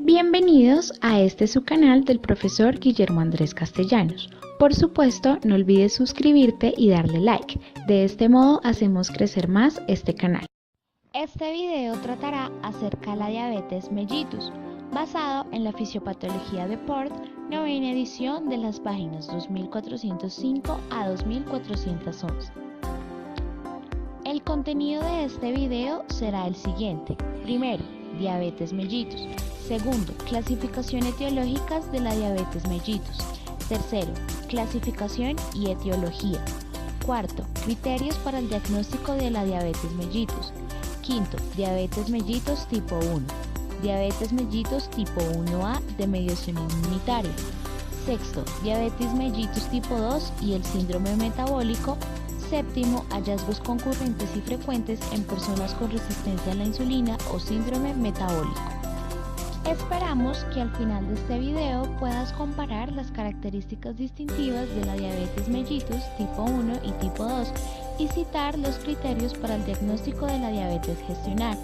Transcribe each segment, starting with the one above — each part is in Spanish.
Bienvenidos a su canal del profesor Guillermo Andrés Castellanos. Por supuesto, no olvides suscribirte y darle like. De este modo hacemos crecer más este canal. Este video tratará acerca de la diabetes mellitus, basado en la fisiopatología de Port, novena edición de las páginas 2405 a 2411. El contenido de este video será el siguiente. Primero, diabetes mellitus. Segundo, clasificación etiológicas de la diabetes mellitus. Tercero, clasificación y etiología. Cuarto, criterios para el diagnóstico de la diabetes mellitus. Quinto, diabetes mellitus tipo 1. Diabetes mellitus tipo 1A de mediación inmunitaria. Sexto, diabetes mellitus tipo 2 y el síndrome metabólico. Séptimo, hallazgos concurrentes y frecuentes en personas con resistencia a la insulina o síndrome metabólico. Esperamos que al final de este video puedas comparar las características distintivas de la diabetes mellitus tipo 1 y tipo 2 y citar los criterios para el diagnóstico de la diabetes gestional.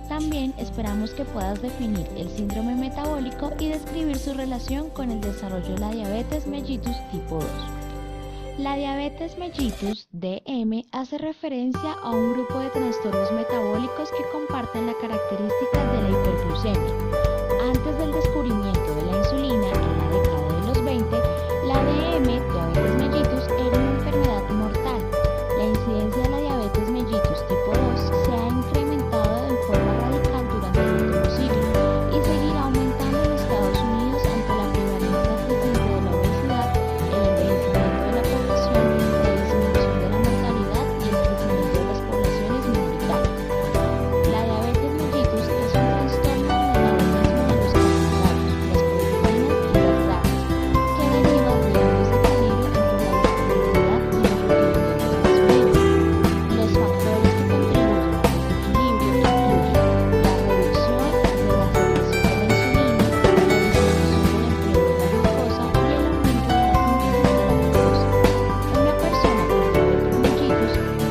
También esperamos que puedas definir el síndrome metabólico y describir su relación con el desarrollo de la diabetes mellitus tipo 2. La diabetes mellitus DM hace referencia a un grupo de trastornos metabólicos que comparten las características de la hiperglucemia. Antes del descubrimiento de la insulina en la década de los 20, la DM, diabetes mellitus, era una enfermedad mortal. La incidencia de la diabetes mellitus tipo 2 se ha incrementado de forma radical durante el último siglo y seguirá aumentando en Estados Unidos ante la prevalencia creciente de la obesidad, el envejecimiento de la población, la disminución de la mortalidad y el crecimiento de las poblaciones minoritarias. La diabetes mellitus es un trastorno del metabolismo de los carbohidratos, las proteínas y las grasas, que deriva de un desequilibrio entre la disponibilidad y el requerimiento de la insulina. Los factores que contribuyen a este equilibrio incluyen la reducción de la secreción de la insulina, la disminución del empleo de la glucosa y el aumento de la síntesis de la glucosa. Una persona con diabetes mellitus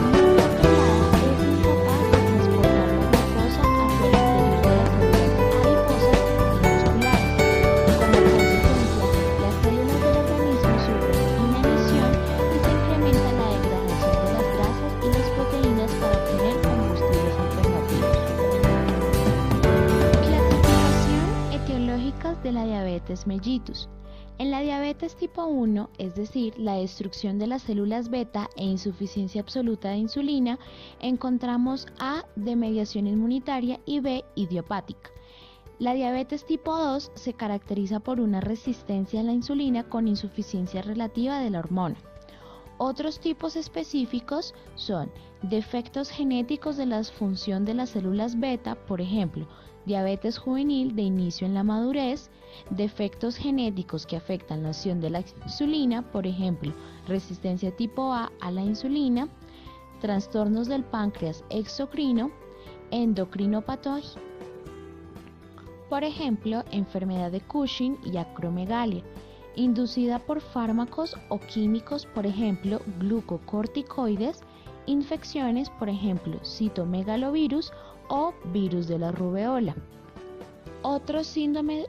no controlada es incapaz de transportar la glucosa hacia el interior de las células adiposas y musculares. Como consecuencia, las células del organismo sufren inanición y se incrementa la degradación de las grasas y las proteínas para obtener combustibles alternativos. Clasificación etiológicas de la diabetes mellitus. En la diabetes tipo 1, es decir, la destrucción de las células beta e insuficiencia absoluta de insulina, encontramos A de mediación inmunitaria y B idiopática. La diabetes tipo 2 se caracteriza por una resistencia a la insulina con insuficiencia relativa de la hormona. Otros tipos específicos son defectos genéticos de la función de las células beta, por ejemplo, diabetes juvenil de inicio en la madurez, defectos genéticos que afectan la acción de la insulina, por ejemplo, resistencia tipo A la insulina, trastornos del páncreas exocrino, endocrinopatología, por ejemplo, enfermedad de Cushing y acromegalia, inducida por fármacos o químicos, por ejemplo, glucocorticoides, infecciones, por ejemplo, citomegalovirus o virus de la rubeola. Otros síndromes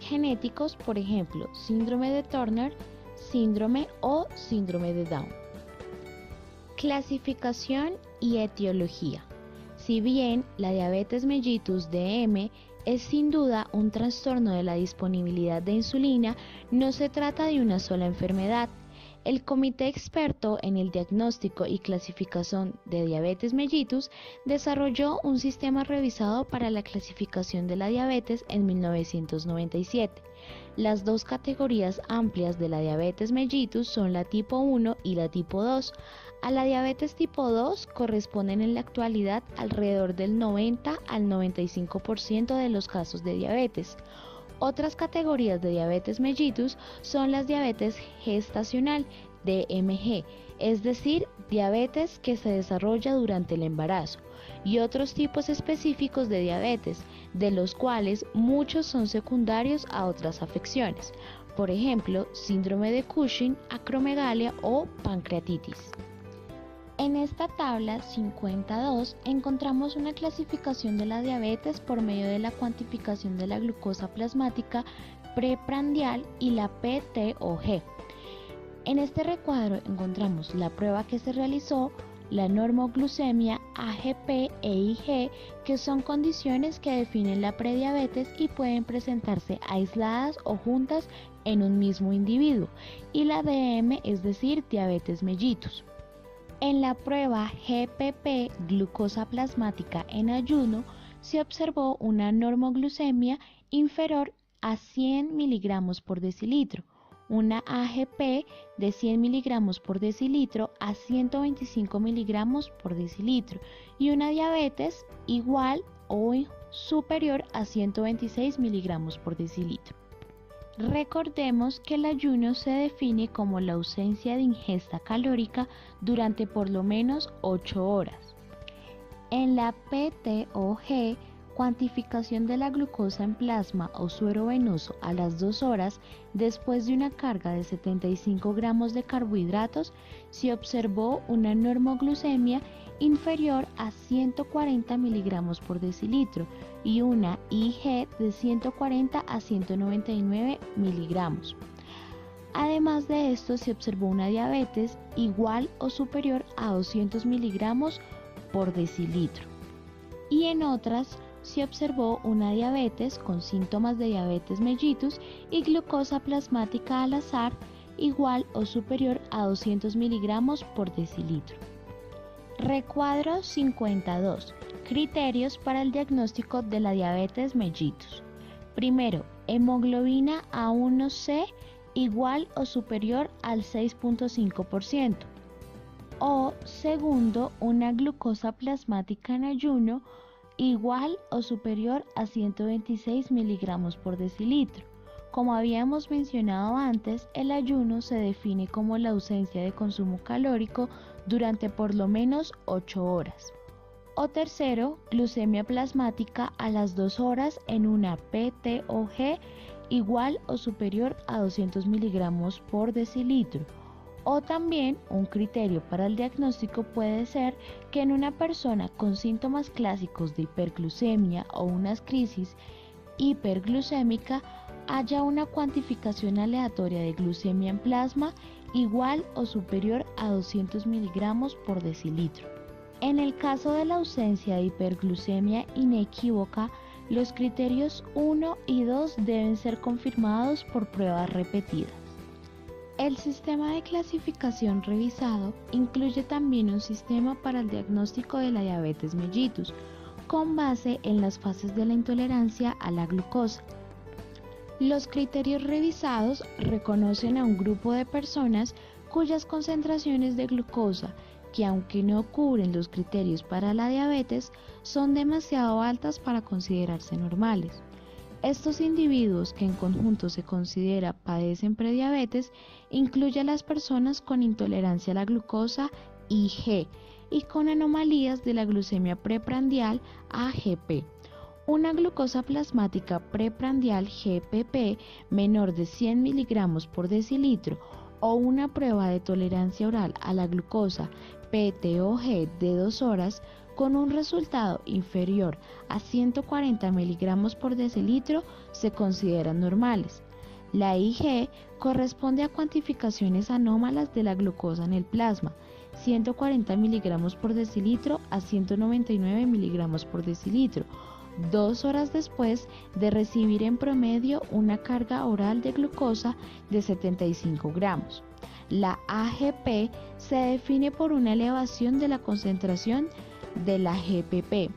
genéticos, por ejemplo, síndrome de Turner, síndrome o síndrome de Down. Clasificación y etiología. Si bien la diabetes mellitus DM es sin duda un trastorno de la disponibilidad de insulina, no se trata de una sola enfermedad. El Comité Experto en el Diagnóstico y Clasificación de Diabetes mellitus desarrolló un sistema revisado para la clasificación de la diabetes en 1997. Las dos categorías amplias de la diabetes mellitus son la tipo 1 y la tipo 2. A la diabetes tipo 2 corresponden en la actualidad alrededor del 90 al 95% de los casos de diabetes. Otras categorías de diabetes mellitus son las diabetes gestacional, DMG, es decir, diabetes que se desarrolla durante el embarazo, y otros tipos específicos de diabetes, de los cuales muchos son secundarios a otras afecciones, por ejemplo, síndrome de Cushing, acromegalia o pancreatitis. En esta tabla 52 encontramos una clasificación de la diabetes por medio de la cuantificación de la glucosa plasmática preprandial y la PTOG. En este recuadro encontramos la prueba que se realizó, la normoglucemia, AGP e IG, que son condiciones que definen la prediabetes y pueden presentarse aisladas o juntas en un mismo individuo, y la DM, es decir, diabetes mellitus. En la prueba GPP, glucosa plasmática en ayuno, se observó una normoglucemia inferior a 100 miligramos por decilitro, una AGP de 100 miligramos por decilitro a 125 miligramos por decilitro y una diabetes igual o superior a 126 miligramos por decilitro. Recordemos que el ayuno se define como la ausencia de ingesta calórica durante por lo menos 8 horas. En la PTOG, cuantificación de la glucosa en plasma o suero venoso a las 2 horas después de una carga de 75 gramos de carbohidratos, se observó una normoglucemia inferior a 140 miligramos por decilitro y una IG de 140 a 199 miligramos. Además de esto, se observó una diabetes igual o superior a 200 miligramos por decilitro. Y en otras, se observó una diabetes con síntomas de diabetes mellitus y glucosa plasmática al azar igual o superior a 200 miligramos por decilitro. Recuadro 52. Criterios para el diagnóstico de la diabetes mellitus. Primero, hemoglobina A1C igual o superior al 6.5%. O segundo, una glucosa plasmática en ayuno igual o superior a 126 miligramos por decilitro. Como habíamos mencionado antes, el ayuno se define como la ausencia de consumo calórico durante por lo menos 8 horas. O tercero, glucemia plasmática a las 2 horas en una PTOG igual o superior a 200 miligramos por decilitro. O también un criterio para el diagnóstico puede ser que en una persona con síntomas clásicos de hiperglucemia o unas crisis hiperglucémica haya una cuantificación aleatoria de glucemia en plasma igual o superior a 200 miligramos por decilitro. En el caso de la ausencia de hiperglucemia inequívoca, los criterios 1 y 2 deben ser confirmados por pruebas repetidas. El sistema de clasificación revisado incluye también un sistema para el diagnóstico de la diabetes mellitus, con base en las fases de la intolerancia a la glucosa. Los criterios revisados reconocen a un grupo de personas cuyas concentraciones de glucosa, que aunque no cubren los criterios para la diabetes, son demasiado altas para considerarse normales. Estos individuos, que en conjunto se considera padecen prediabetes, incluye a las personas con intolerancia a la glucosa IG y con anomalías de la glucemia preprandial AGP. Una glucosa plasmática preprandial GPP menor de 100 miligramos por decilitro o una prueba de tolerancia oral a la glucosa PTOG de 2 horas con un resultado inferior a 140 miligramos por decilitro se consideran normales. La IG corresponde a cuantificaciones anómalas de la glucosa en el plasma, 140 miligramos por decilitro a 199 miligramos por decilitro, 2 horas después de recibir en promedio una carga oral de glucosa de 75 gramos. La AGP se define por una elevación de la concentración de la GPP,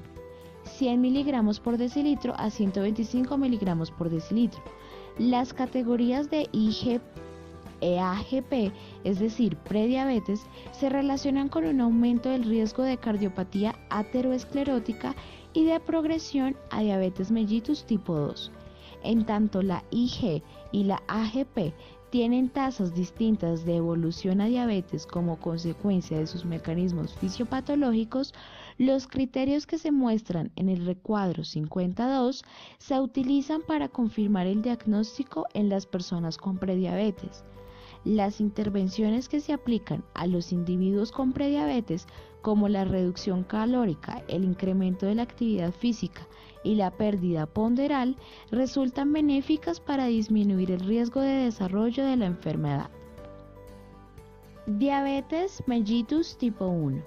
100 miligramos por decilitro a 125 miligramos por decilitro. Las categorías de IG e AGP, es decir, prediabetes, se relacionan con un aumento del riesgo de cardiopatía ateroesclerótica y de progresión a diabetes mellitus tipo 2. En tanto la IG y la AGP tienen tasas distintas de evolución a diabetes como consecuencia de sus mecanismos fisiopatológicos, los criterios que se muestran en el recuadro 52 se utilizan para confirmar el diagnóstico en las personas con prediabetes. Las intervenciones que se aplican a los individuos con prediabetes, como la reducción calórica, el incremento de la actividad física y la pérdida ponderal, resultan benéficas para disminuir el riesgo de desarrollo de la enfermedad. Diabetes mellitus tipo 1.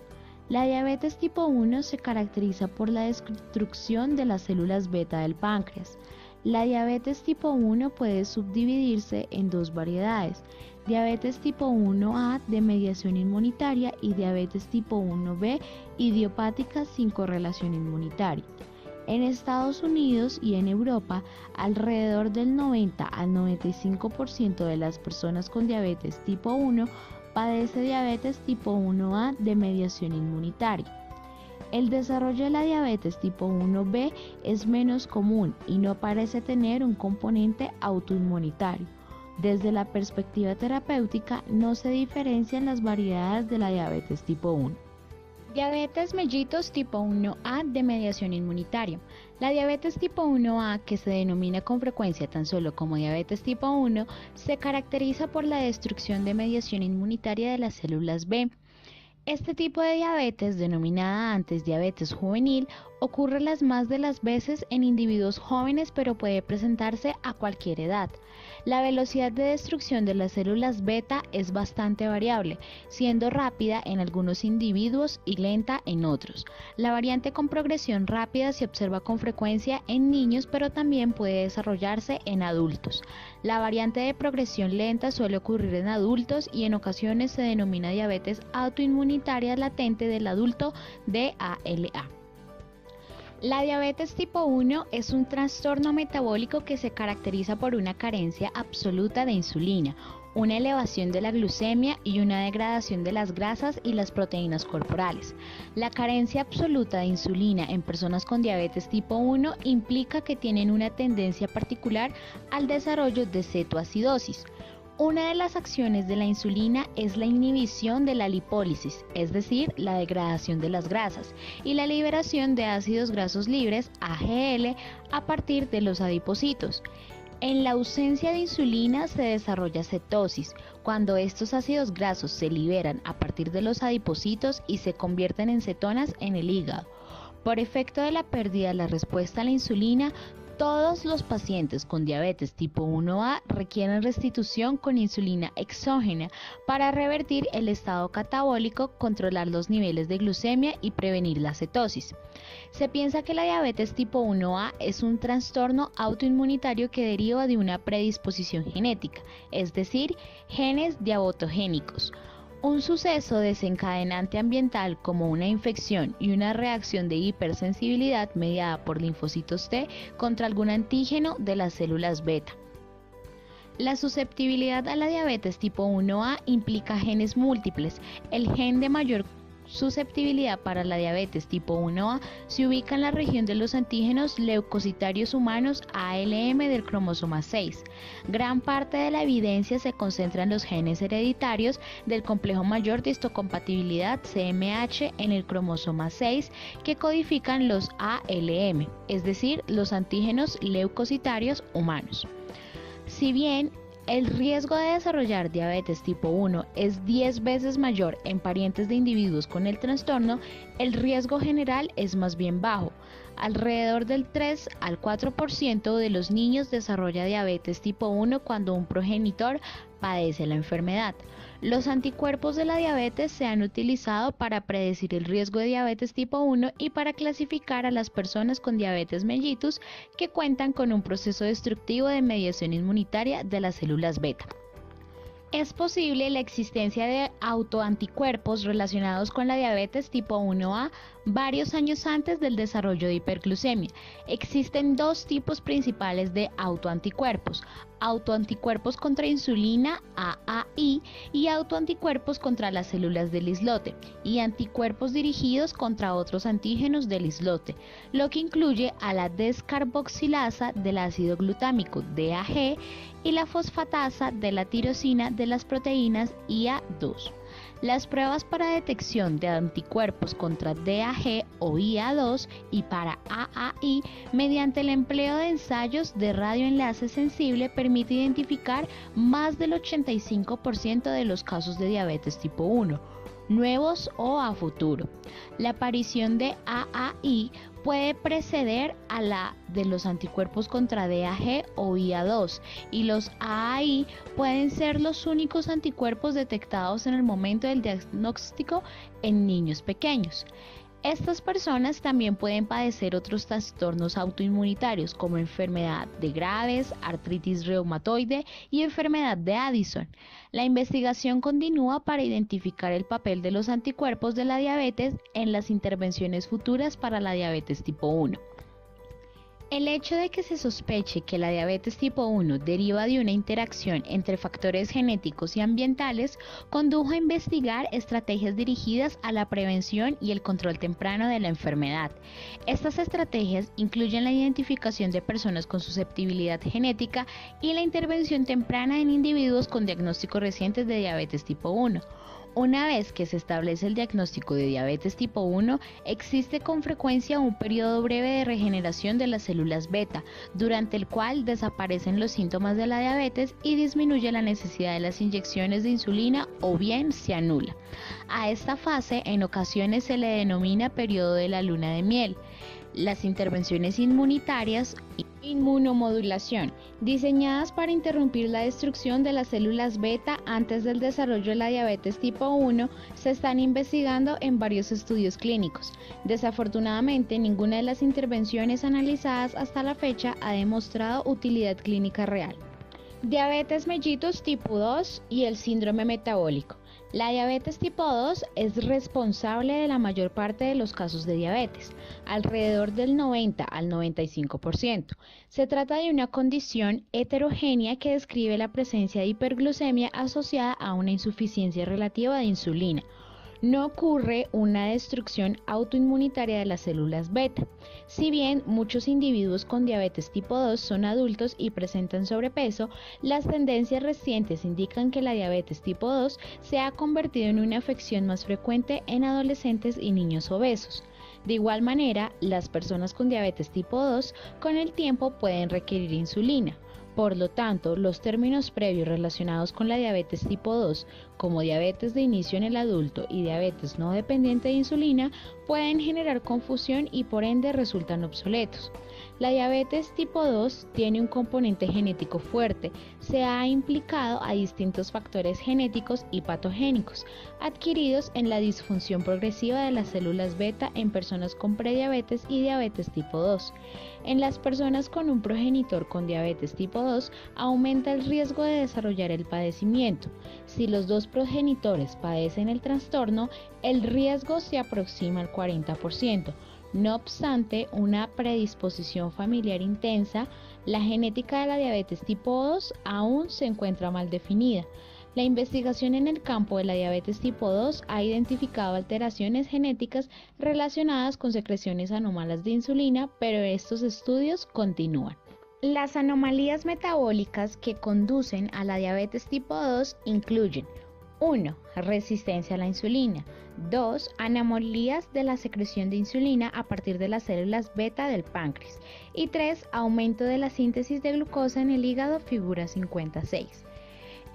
La diabetes tipo 1 se caracteriza por la destrucción de las células beta del páncreas. La diabetes tipo 1 puede subdividirse en dos variedades: diabetes tipo 1A de mediación inmunitaria y diabetes tipo 1B idiopática sin correlación inmunitaria. En Estados Unidos y en Europa, alrededor del 90 al 95% de las personas con diabetes tipo 1 padece diabetes tipo 1A de mediación inmunitaria. El desarrollo de la diabetes tipo 1B es menos común y no parece tener un componente autoinmunitario. Desde la perspectiva terapéutica, no se diferencian las variedades de la diabetes tipo 1. Diabetes mellitus tipo 1A de mediación inmunitaria. La diabetes tipo 1A, que se denomina con frecuencia tan solo como diabetes tipo 1, se caracteriza por la destrucción de mediación inmunitaria de las células B. Este tipo de diabetes, denominada antes diabetes juvenil, ocurre las más de las veces en individuos jóvenes, pero puede presentarse a cualquier edad. La velocidad de destrucción de las células beta es bastante variable, siendo rápida en algunos individuos y lenta en otros. La variante con progresión rápida se observa con frecuencia en niños, pero también puede desarrollarse en adultos. La variante de progresión lenta suele ocurrir en adultos y en ocasiones se denomina diabetes autoinmunitaria latente del adulto DALA. La diabetes tipo 1 es un trastorno metabólico que se caracteriza por una carencia absoluta de insulina, una elevación de la glucemia y una degradación de las grasas y las proteínas corporales. La carencia absoluta de insulina en personas con diabetes tipo 1 implica que tienen una tendencia particular al desarrollo de cetoacidosis. Una de las acciones de la insulina es la inhibición de la lipólisis, es decir, la degradación de las grasas, y la liberación de ácidos grasos libres, AGL, a partir de los adipocitos. En la ausencia de insulina se desarrolla cetosis, cuando estos ácidos grasos se liberan a partir de los adipocitos y se convierten en cetonas en el hígado. Por efecto de la pérdida de la respuesta a la insulina, todos los pacientes con diabetes tipo 1A requieren restitución con insulina exógena para revertir el estado catabólico, controlar los niveles de glucemia y prevenir la cetosis. Se piensa que la diabetes tipo 1A es un trastorno autoinmunitario que deriva de una predisposición genética, es decir, genes diabetogénicos. Un suceso desencadenante ambiental como una infección y una reacción de hipersensibilidad mediada por linfocitos T contra algún antígeno de las células beta. La susceptibilidad a la diabetes tipo 1A implica genes múltiples. El gen de mayor susceptibilidad para la diabetes tipo 1A se ubica en la región de los antígenos leucocitarios humanos ALM del cromosoma 6. Gran parte de la evidencia se concentra en los genes hereditarios del complejo mayor de histocompatibilidad CMH en el cromosoma 6 que codifican los ALM, es decir, los antígenos leucocitarios humanos. Si bien el riesgo de desarrollar diabetes tipo 1 es 10 veces mayor en parientes de individuos con el trastorno, el riesgo general es más bien bajo. Alrededor del 3 al 4% de los niños desarrolla diabetes tipo 1 cuando un progenitor padece la enfermedad. Los anticuerpos de la diabetes se han utilizado para predecir el riesgo de diabetes tipo 1 y para clasificar a las personas con diabetes mellitus que cuentan con un proceso destructivo de mediación inmunitaria de las células beta. Es posible la existencia de autoanticuerpos relacionados con la diabetes tipo 1A varios años antes del desarrollo de hiperglucemia. Existen dos tipos principales de autoanticuerpos: autoanticuerpos contra insulina AAI y autoanticuerpos contra las células del islote, y anticuerpos dirigidos contra otros antígenos del islote, lo que incluye a la descarboxilasa del ácido glutámico DAG y la fosfatasa de la tirosina de las proteínas IA2. Las pruebas para detección de anticuerpos contra DAG o IA2 y para AAI mediante el empleo de ensayos de radioenlace sensible permite identificar más del 85% de los casos de diabetes tipo 1, nuevos o a futuro. La aparición de AAI puede preceder a la de los anticuerpos contra DAG o IA2 y los AAI pueden ser los únicos anticuerpos detectados en el momento del diagnóstico en niños pequeños. Estas personas también pueden padecer otros trastornos autoinmunitarios como enfermedad de Graves, artritis reumatoide y enfermedad de Addison. La investigación continúa para identificar el papel de los anticuerpos de la diabetes en las intervenciones futuras para la diabetes tipo 1. El hecho de que se sospeche que la diabetes tipo 1 deriva de una interacción entre factores genéticos y ambientales condujo a investigar estrategias dirigidas a la prevención y el control temprano de la enfermedad. Estas estrategias incluyen la identificación de personas con susceptibilidad genética y la intervención temprana en individuos con diagnósticos recientes de diabetes tipo 1. Una vez que se establece el diagnóstico de diabetes tipo 1, existe con frecuencia un periodo breve de regeneración de las células beta, durante el cual desaparecen los síntomas de la diabetes y disminuye la necesidad de las inyecciones de insulina o bien se anula. A esta fase en ocasiones se le denomina periodo de la luna de miel. Las intervenciones inmunitarias, inmunomodulación, diseñadas para interrumpir la destrucción de las células beta antes del desarrollo de la diabetes tipo 1, se están investigando en varios estudios clínicos. Desafortunadamente, ninguna de las intervenciones analizadas hasta la fecha ha demostrado utilidad clínica real. Diabetes mellitus tipo 2 y el síndrome metabólico. La diabetes tipo 2 es responsable de la mayor parte de los casos de diabetes, alrededor del 90 al 95%. Se trata de una condición heterogénea que describe la presencia de hiperglucemia asociada a una insuficiencia relativa de insulina. No ocurre una destrucción autoinmunitaria de las células beta. Si bien muchos individuos con diabetes tipo 2 son adultos y presentan sobrepeso, las tendencias recientes indican que la diabetes tipo 2 se ha convertido en una afección más frecuente en adolescentes y niños obesos. De igual manera, las personas con diabetes tipo 2 con el tiempo pueden requerir insulina. Por lo tanto, los términos previos relacionados con la diabetes tipo 2, como diabetes de inicio en el adulto y diabetes no dependiente de insulina, pueden generar confusión y por ende resultan obsoletos. La diabetes tipo 2 tiene un componente genético fuerte, se ha implicado a distintos factores genéticos y patogénicos, adquiridos en la disfunción progresiva de las células beta en personas con prediabetes y diabetes tipo 2. En las personas con un progenitor con diabetes tipo 2 aumenta el riesgo de desarrollar el padecimiento. Si los dos progenitores padecen el trastorno, el riesgo se aproxima al 40%. No obstante, una predisposición familiar intensa, la genética de la diabetes tipo 2 aún se encuentra mal definida. La investigación en el campo de la diabetes tipo 2 ha identificado alteraciones genéticas relacionadas con secreciones anómalas de insulina, pero estos estudios continúan. Las anomalías metabólicas que conducen a la diabetes tipo 2 incluyen 1. Resistencia a la insulina. 2. Anomalías de la secreción de insulina a partir de las células beta del páncreas. Y 3. Aumento de la síntesis de glucosa en el hígado, figura 56.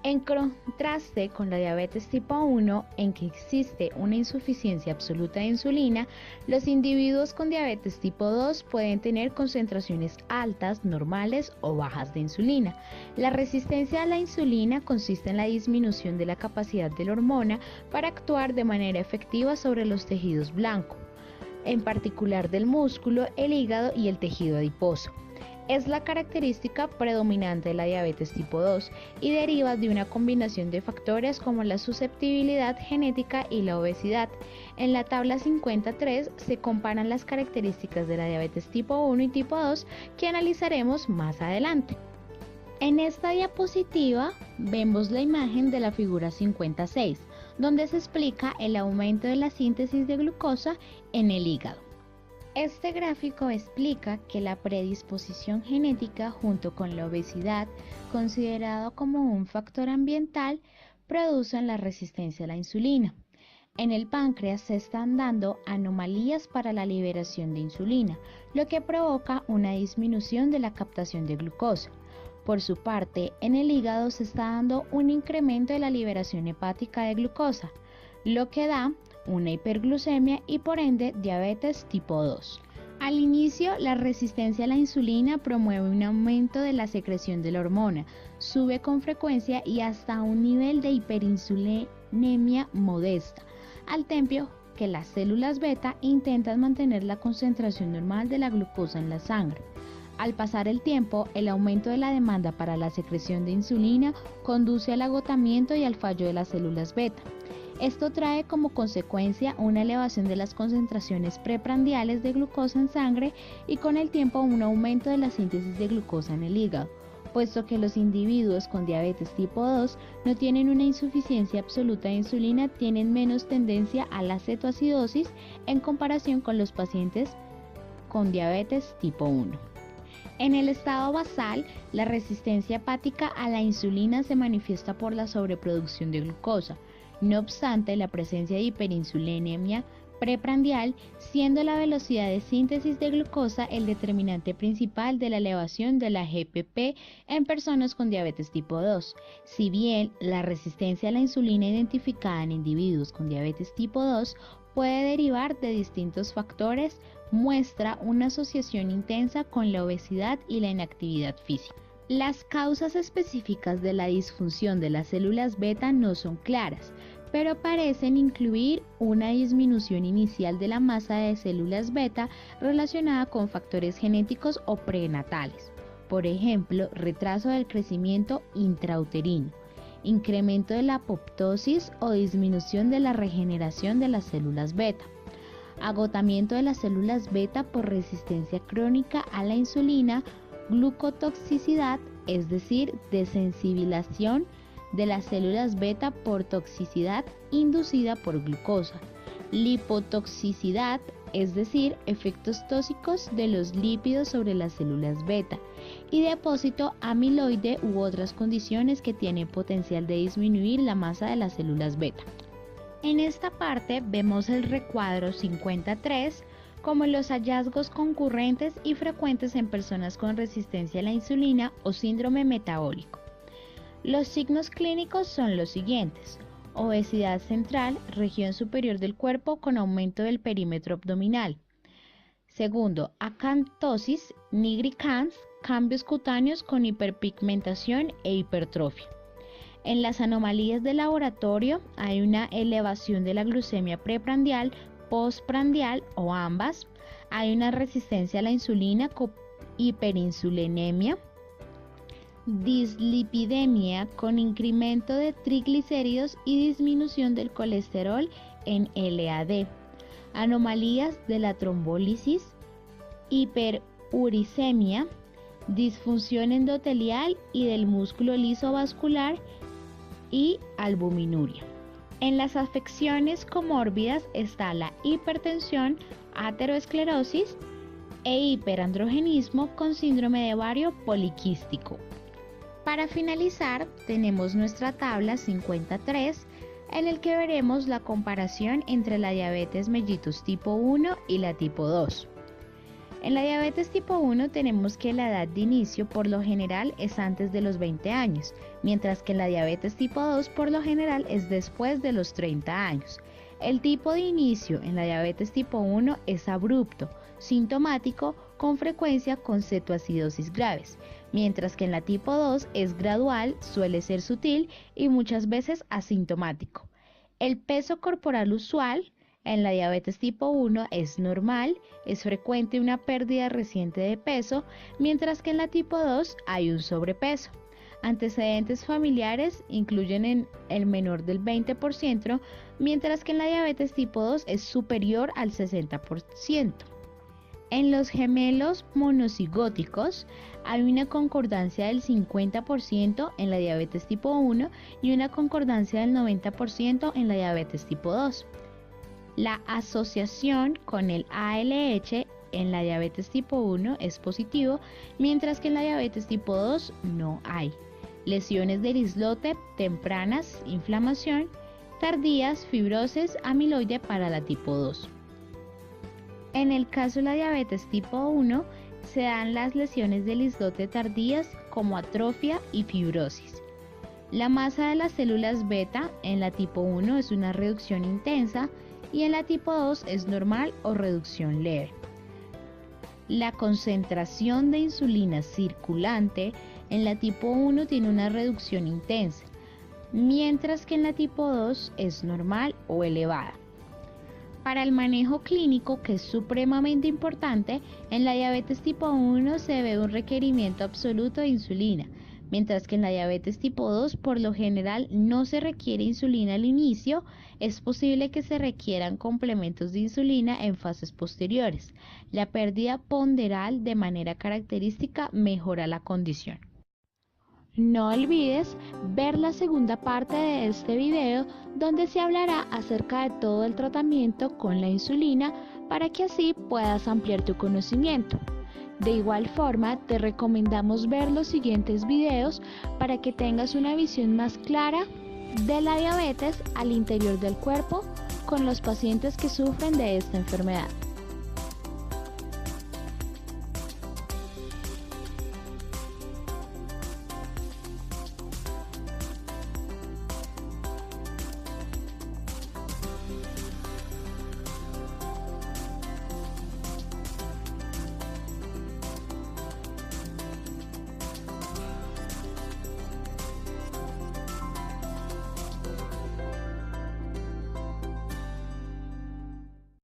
En contraste con la diabetes tipo 1, en que existe una insuficiencia absoluta de insulina, los individuos con diabetes tipo 2 pueden tener concentraciones altas, normales o bajas de insulina. La resistencia a la insulina consiste en la disminución de la capacidad de la hormona para actuar de manera efectiva sobre los tejidos blancos, en particular del músculo, el hígado y el tejido adiposo. Es la característica predominante de la diabetes tipo 2 y deriva de una combinación de factores como la susceptibilidad genética y la obesidad. En la tabla 53 se comparan las características de la diabetes tipo 1 y tipo 2 que analizaremos más adelante. En esta diapositiva vemos la imagen de la figura 56, donde se explica el aumento de la síntesis de glucosa en el hígado. Este gráfico explica que la predisposición genética junto con la obesidad, considerado como un factor ambiental, producen la resistencia a la insulina. En el páncreas se están dando anomalías para la liberación de insulina, lo que provoca una disminución de la captación de glucosa. Por su parte, en el hígado se está dando un incremento de la liberación hepática de glucosa, lo que da una hiperglucemia y por ende diabetes tipo 2. Al inicio, la resistencia a la insulina promueve un aumento de la secreción de la hormona, sube con frecuencia y hasta un nivel de hiperinsulinemia modesta, al tiempo que las células beta intentan mantener la concentración normal de la glucosa en la sangre. Al pasar el tiempo, el aumento de la demanda para la secreción de insulina conduce al agotamiento y al fallo de las células beta. Esto trae como consecuencia una elevación de las concentraciones preprandiales de glucosa en sangre y con el tiempo un aumento de la síntesis de glucosa en el hígado, puesto que los individuos con diabetes tipo 2 no tienen una insuficiencia absoluta de insulina, tienen menos tendencia a la cetoacidosis en comparación con los pacientes con diabetes tipo 1. En el estado basal, la resistencia hepática a la insulina se manifiesta por la sobreproducción de glucosa. No obstante, la presencia de hiperinsulinemia preprandial, siendo la velocidad de síntesis de glucosa el determinante principal de la elevación de la GPP en personas con diabetes tipo 2. Si bien la resistencia a la insulina identificada en individuos con diabetes tipo 2 puede derivar de distintos factores, muestra una asociación intensa con la obesidad y la inactividad física. Las causas específicas de la disfunción de las células beta no son claras, pero parecen incluir una disminución inicial de la masa de células beta relacionada con factores genéticos o prenatales, por ejemplo, retraso del crecimiento intrauterino, incremento de la apoptosis o disminución de la regeneración de las células beta, agotamiento de las células beta por resistencia crónica a la insulina, glucotoxicidad, es decir, desensibilización de las células beta por toxicidad inducida por glucosa, lipotoxicidad, es decir, efectos tóxicos de los lípidos sobre las células beta, y depósito amiloide u otras condiciones que tienen potencial de disminuir la masa de las células beta. En esta parte vemos el recuadro 53 como los hallazgos concurrentes y frecuentes en personas con resistencia a la insulina o síndrome metabólico. Los signos clínicos son los siguientes: obesidad central, región superior del cuerpo con aumento del perímetro abdominal. Segundo, acantosis nigricans, cambios cutáneos con hiperpigmentación e hipertrofia. En las anomalías de laboratorio hay una elevación de la glucemia preprandial, postprandial o ambas. Hay una resistencia a la insulina con hiperinsulinemia, dislipidemia con incremento de triglicéridos y disminución del colesterol en LAD, anomalías de la trombólisis, hiperuricemia, disfunción endotelial y del músculo liso vascular y albuminuria. En las afecciones comórbidas está la hipertensión, aterosclerosis e hiperandrogenismo con síndrome de ovario poliquístico. Para finalizar, tenemos nuestra tabla 53 en el que veremos la comparación entre la diabetes mellitus tipo 1 y la tipo 2. En la diabetes tipo 1 tenemos que la edad de inicio por lo general es antes de los 20 años, mientras que en la diabetes tipo 2 por lo general es después de los 30 años. El tipo de inicio en la diabetes tipo 1 es abrupto, sintomático, con frecuencia con cetoacidosis graves, mientras que en la tipo 2 es gradual, suele ser sutil y muchas veces asintomático. El peso corporal usual en la diabetes tipo 1 es normal, es frecuente una pérdida reciente de peso, mientras que en la tipo 2 hay un sobrepeso. Antecedentes familiares incluyen en el menor del 20%, mientras que en la diabetes tipo 2 es superior al 60%. En los gemelos monocigóticos hay una concordancia del 50% en la diabetes tipo 1 y una concordancia del 90% en la diabetes tipo 2. La asociación con el ALH en la diabetes tipo 1 es positivo, mientras que en la diabetes tipo 2 no hay. lesiones del islote tempranas, inflamación, tardías, fibrosis amiloide para la tipo 2. En el caso de la diabetes tipo 1, se dan las lesiones del islote tardías como atrofia y fibrosis. La masa de las células beta en la tipo 1 es una reducción intensa y en la tipo 2 es normal o reducción leve. La concentración de insulina circulante en la tipo 1 tiene una reducción intensa, mientras que en la tipo 2 es normal o elevada. Para el manejo clínico, que es supremamente importante, en la diabetes tipo 1 se ve un requerimiento absoluto de insulina, mientras que en la diabetes tipo 2 por lo general no se requiere insulina al inicio, es posible que se requieran complementos de insulina en fases posteriores. La pérdida ponderal de manera característica mejora la condición. No olvides ver la segunda parte de este video donde se hablará acerca de todo el tratamiento con la insulina para que así puedas ampliar tu conocimiento. De igual forma, te recomendamos ver los siguientes videos para que tengas una visión más clara de la diabetes al interior del cuerpo con los pacientes que sufren de esta enfermedad.